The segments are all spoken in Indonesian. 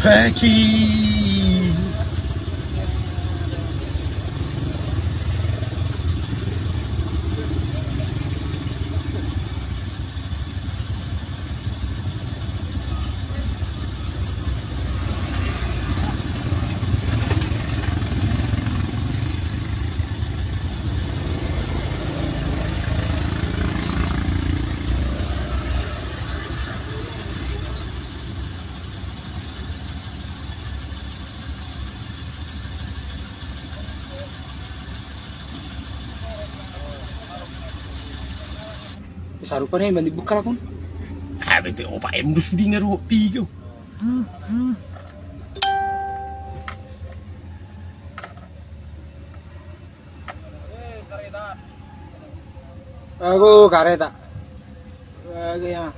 Becky. Saru pa rin, manibukal akong. Bete opa em dus di ngero pigo. Aku kareta. Lagi ya.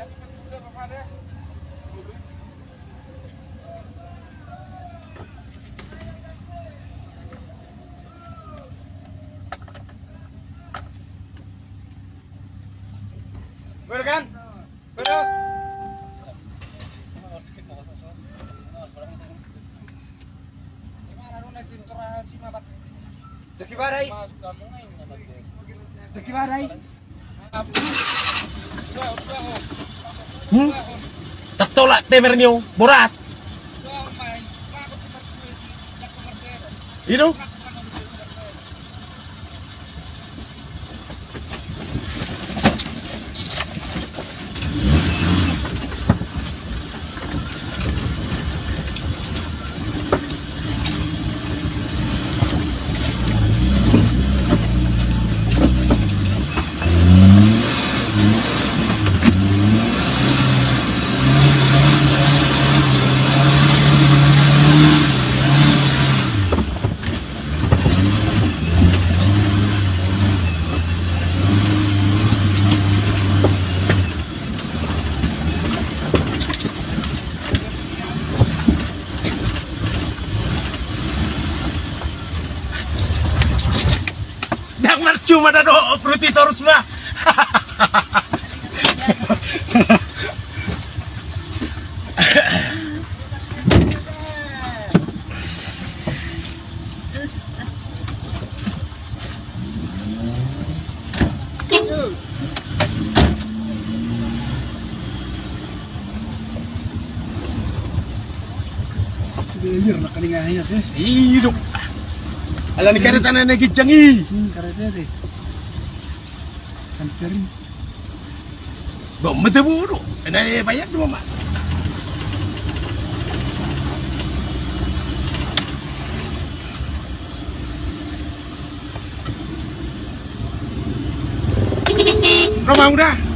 Berkan? Berkan? Jeki barai. Jeki barai. Tak tolak temernya borat. Itu? Cuma ada doa fruity terus lah. Biar nak kalingahnya teh. Hidup. Ala ni kereta na nagijangi. Kareta deh. Kanterin. Ba mateburo. Na bayad mo mas. Romang udah.